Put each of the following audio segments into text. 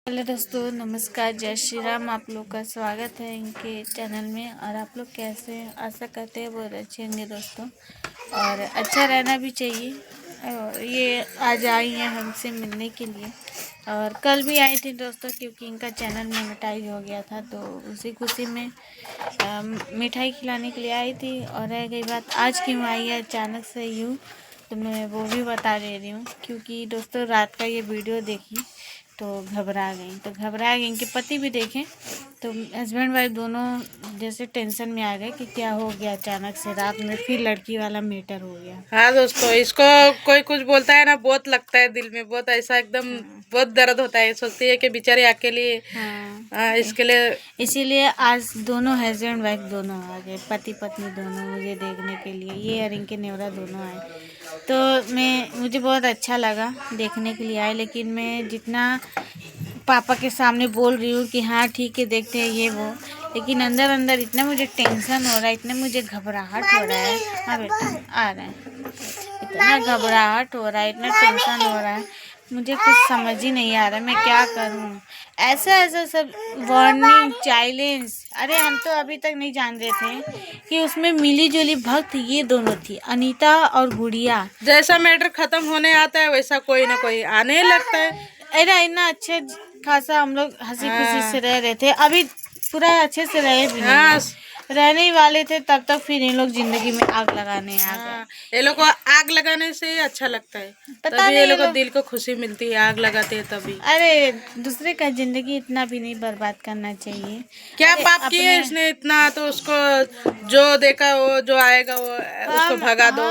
Hello दोस्तों, नमस्कार, जय श्री राम। आप लोग का स्वागत है इनके चैनल में। और आप लोग कैसे हैं? आशा करते हैं बहुत अच्छे होंगे दोस्तों, और अच्छा रहना भी चाहिए। और ये आज आई हैं हमसे मिलने के लिए, और कल भी आई थी दोस्तों, क्योंकि इनका चैनल में मिठाई हो गया था, तो उसी खुशी में मिठाई खिलाने के लिए आई थी। और रह गई बात आज क्यों आई है अचानक से यूँ, तो मैं वो भी बता दे रही हूँ। क्योंकि दोस्तों रात का ये वीडियो देखी तो घबरा गई इनके पति भी देखें तो हस्बैंड वाइफ दोनों जैसे टेंशन में आ गए कि क्या हो गया अचानक से रात में फिर लड़की वाला मैटर हो गया। हाँ दोस्तों, इसको कोई कुछ बोलता है ना, बहुत लगता है दिल में, बहुत ऐसा एकदम बहुत दर्द होता है। सोचती है कि बेचारे अकेले इसके लिए, इसीलिए आज दोनों हस्बैंड वाइफ दोनों आ गए, पति पत्नी दोनों मुझे देखने के लिए। ये और इनके नेवरा दोनों आए, तो मुझे बहुत अच्छा लगा देखने के लिए आए। लेकिन मैं जितना पापा के सामने बोल रही हूँ कि हाँ ठीक है देखते हैं ये वो, लेकिन अंदर अंदर इतना मुझे टेंशन हो रहा है, इतना मुझे घबराहट हो रहा है। हाँ बेटा आ रहे हैं। इतना घबराहट हो रहा है, इतना टेंशन हो रहा है, मुझे कुछ समझ ही नहीं आ रहा मैं क्या करूं। ऐसा ऐसा सब वार्निंग चाइलेंज, अरे हम तो अभी तक नहीं जान रहे थे कि उसमें मिली जुली भक्त ये दोनों थी, अनीता और गुड़िया। जैसा मैटर खत्म होने आता है वैसा कोई ना कोई आने लगता है। अरे इतना अच्छे खासा हम लोग हंसी खुशी से रह रहे थे, अभी पूरा अच्छे से रहे भी नहीं है। रहने ही वाले थे तब तक फिर इन लोग जिंदगी में आग लगाने आ गए। ये लोग को आग लगाने से अच्छा लगता है, पता तभी नहीं ये लोग को दिल को खुशी मिलती है, आग लगाते हैं तभी। अरे दूसरे का जिंदगी इतना भी नहीं बर्बाद करना चाहिए। क्या पाप किया है इसने इतना, तो उसको जो देखा वो जो आएगा वो उसको भगा दो।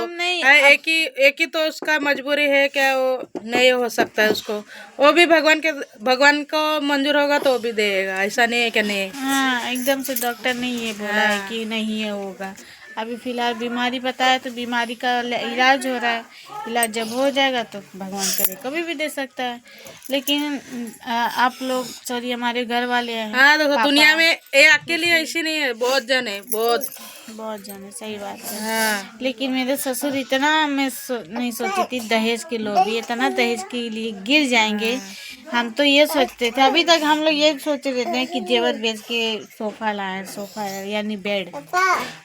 एक ही तो उसका मजबूरी है, क्या वो नहीं हो सकता है उसको, वो भी भगवान को मंजूर होगा तो वो भी देगा, ऐसा नहीं है क्या नहीं। हाँ एकदम से डॉक्टर ने ये बोला है कि नहीं ये होगा। अभी फिलहाल बीमारी बताया तो बीमारी का इलाज हो रहा है, इलाज जब हो जाएगा तो भगवान करे कभी भी दे सकता है। लेकिन आप लोग सॉरी हमारे घर वाले हैं। हाँ देखो दुनिया में ये अकेली ऐसी नहीं है, बहुत जन है, बहुत जन है, सही बात है। हाँ। लेकिन मेरे ससुर इतना मैं नहीं सोची थी दहेज के लोग भी इतना दहेज के लिए गिर जाएंगे। हम तो ये सोचते थे, अभी तक हम लोग ये सोच रहे थे कि जेवर बेच के सोफा लाए, सोफा यानी बेड।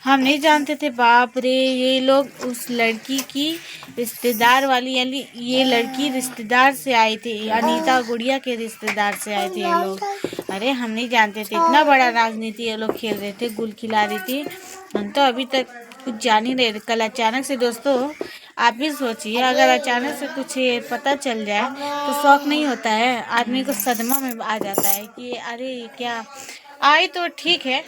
हम नहीं जानते थे बाप रे ये लोग उस लड़की की रिश्तेदार वाली, यानी ये लड़की रिश्तेदार से आई थी, अनीता गुड़िया के रिश्तेदार से आए थे ये लोग। अरे हम नहीं जानते थे इतना बड़ा राजनीति ये लोग खेल रहे थे, गुल खिला रही थी। हम तो अभी तक कुछ जान ही नहीं रहे। कल अचानक से दोस्तों आप भी सोचिए, अगर अचानक से कुछ पता चल जाए तो शौक नहीं होता है, आदमी को सदमा में आ जाता है कि अरे क्या आई तो ठीक है।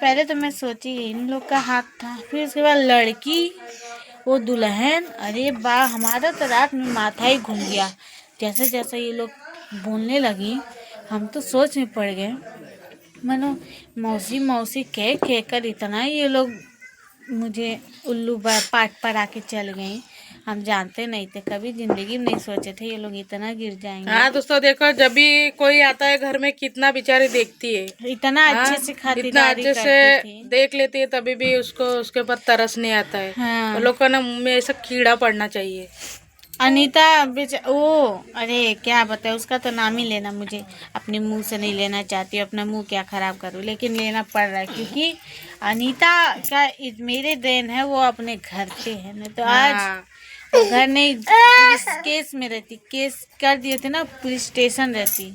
पहले तो मैं सोची इन लोग का हाथ था, फिर उसके बाद लड़की वो दुल्हन, अरे वाह हमारा तो रात में माथा ही घूम गया। जैसे जैसे ये लोग बोलने लगी हम तो सोच में पड़ गए, मानो मौसी मौसी कह कर इतना ये लोग मुझे उल्लू पाट पर आके चल गई। हम जानते नहीं थे, कभी जिंदगी में नहीं सोचे थे ये लोग इतना गिर जाएंगे। हाँ दोस्तों देखो, जब भी कोई आता है घर में कितना बेचारी देखती है, इतना अच्छे से खातिरदारी इतना अच्छे करती थी। से देख लेती है, तभी भी उसको उसके ऊपर तरस नहीं आता है। हाँ। वो लोग का ना मुंह में ऐसा कीड़ा पड़ना चाहिए। अनीता अरे क्या बताए, उसका तो नाम ही लेना मुझे अपने मुंह से नहीं लेना चाहती, अपना मुंह क्या खराब करूं, लेकिन लेना पड़ रहा है क्योंकि अनीता का मेरे देन है, वो अपने घर पे है। नहीं तो आज वो घर नहीं पुलिस केस में रहती, केस कर दिए थे ना, पुलिस स्टेशन रहती,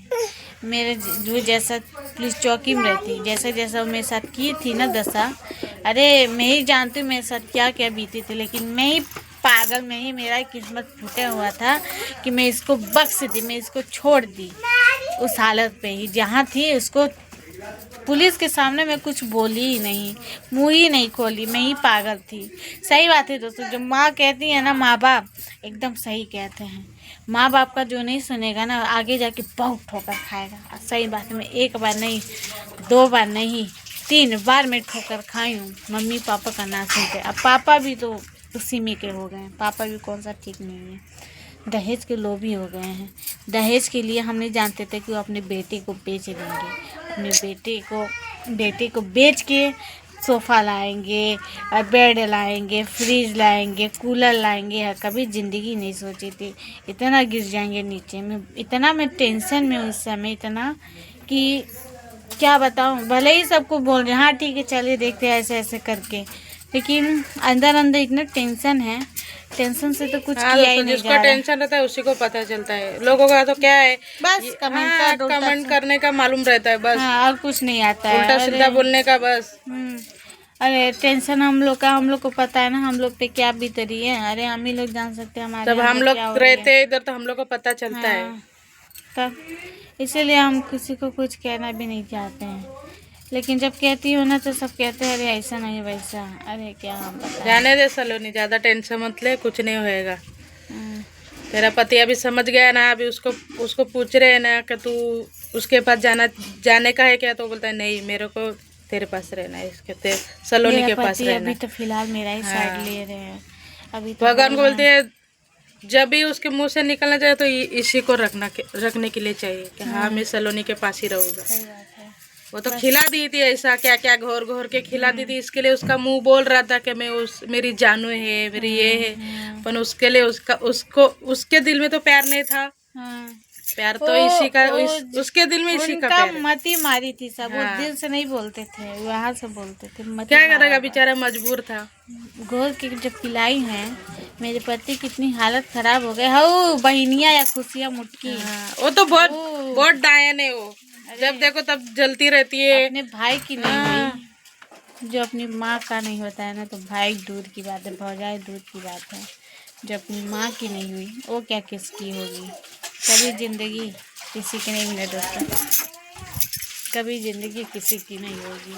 मेरे जो जैसा पुलिस चौकी में रहती, जैसा जैसा वो मेरे साथ की थी ना दशा। अरे मैं ही जानती हूँ मेरे साथ क्या क्या बीती थी, लेकिन मैं ही पागल में ही मेरा किस्मत फूटा हुआ था कि मैं इसको बख्श दी, मैं इसको छोड़ दी उस हालत पे ही जहाँ थी। उसको पुलिस के सामने मैं कुछ बोली ही नहीं, मुँह ही नहीं खोली, मैं ही पागल थी। सही बात है दोस्तों, जो माँ कहती है ना, माँ बाप एकदम सही कहते हैं। माँ बाप का जो नहीं सुनेगा ना आगे जाके बहुत ठोकर खाएगा। सही बात है, मैं एक बार नहीं 2 बार नहीं 3 बार मैं ठोकर खाई हूँ मम्मी पापा का ना सुनते। अब पापा भी तो उसी में के हो गए हैं, पापा भी कौन सा ठीक नहीं है, दहेज के लोभी हो गए हैं। दहेज के लिए हम नहीं जानते थे कि वो अपने बेटे को बेच देंगे, अपने बेटे को बेच के सोफ़ा लाएंगे, बेड लाएंगे, फ्रिज लाएंगे, कूलर लाएंगे। कभी ज़िंदगी नहीं सोची थी इतना गिर जाएंगे नीचे में। इतना मैं टेंशन में हूँ इस समय, इतना कि क्या बताऊँ। भले ही सबको बोल रहे हैं हाँ ठीक है चलिए देखते हैं ऐसे ऐसे करके, लेकिन अंदर अंदर इतना टेंशन है, टेंशन से तो कुछ किया ही नहीं जिसको जा रहा। टेंशन रहता है उसी को पता चलता है। लोगों का तो क्या है, बस कमेंट कमेंट करने का मालूम रहता है बस। हाँ, और कुछ नहीं आता है, उल्टा सीधा बोलने का बस। अरे टेंशन हम लोग का, हम लोग को पता है ना हम लोग पे क्या बीत रही है। अरे हम ही लोग जान सकते हैं हमारे जब हम अंदर लोग क्या हो रही है। रहते हैं इधर तो हम लोग को पता चलता है। तब इसीलिए हम किसी को कुछ कहना भी नहीं चाहते हैं, लेकिन जब कहती हूँ ना तो सब कहते हैं अरे ऐसा नहीं वैसा। अरे क्या हम बताएं। जाने दे सलोनी, ज्यादा टेंशन मत ले, कुछ नहीं होएगा। तेरा पति अभी समझ गया ना, अभी उसको पूछ रहे हैं ना कि तू उसके पास जाने का है क्या, तो बोलता है नहीं मेरे को तेरे पास रहना है, इसके सलोनी के पास रहना अभी है। तो फिलहाल मेरा ही साइड ले रहे हैं अभी तो। भगवान को बोलते हैं जब भी उसके मुंह से निकलना चाहिए तो इसी को रखने के लिए चाहिए कि हाँ मैं सलोनी के पास ही रहूंगा। सही बात है। वो तो खिला दी थी ऐसा, क्या क्या घोर घोर के खिला दी थी, इसके लिए उसका मुंह बोल रहा था कि मैं मेरी जानू है, मेरी ये है, पर उसके लिए उसके दिल में तो प्यार नहीं था। प्यार तो इसी का, उसके दिल में इसी का प्यार है। मती मारी थी सब। हाँ। वो दिल से नहीं बोलते थे, वहाँ से बोलते थे। क्या करेगा बेचारा, मजबूर था। घोर के जब पिलाई है मेरे पति, कितनी हालत खराब हो गई। हो बहनिया या खुशियाँ मुटकी। वो तो बहुत डायन है वो, जब देखो तब जलती रहती है। अपने भाई की नहीं हुई, जो अपनी माँ का नहीं होता है ना, तो भाई दूर की बात है, भौजाई दूर की बात है। जो अपनी माँ की नहीं हुई वो क्या किसकी होगी। कभी ज़िंदगी किसी की नहीं मिले दोस्तों, कभी ज़िंदगी किसी की नहीं होगी।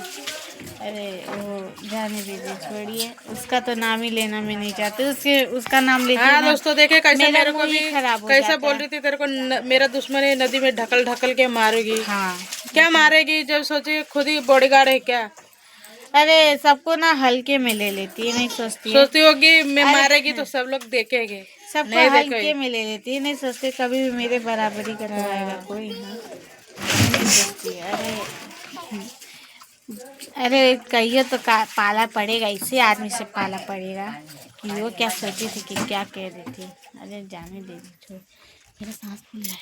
अरे वो जाने दीजिए, छोड़िए, उसका तो नाम ही लेना मैं नहीं चाहती। उसका नाम लेते हाँ दोस्तों देखे कैसे मेरे को भी कैसे बोल रही थी तेरे को मेरा दुश्मन है, नदी में ढकल के मारेगी। हाँ क्या मारेगी, जब सोचे खुद ही बॉडीगार्ड है क्या। अरे सबको ना हल्के में ले लेती है, नहीं सोचती होगी मैं मारेगी तो सब लोग देखेंगे, सबको हल्के में ले लेती है, नहीं सोचते कभी भी मेरे बराबरी करवाएगा कोई। हाँ नहीं सोचती है। अरे कहिए तो पाला पड़ेगा, इसे आदमी से पाला पड़ेगा कि वो क्या सोची थी कि क्या कह रही थी। अरे जाने दीजिए, छोड़, मेरा सांस फूल रहा है।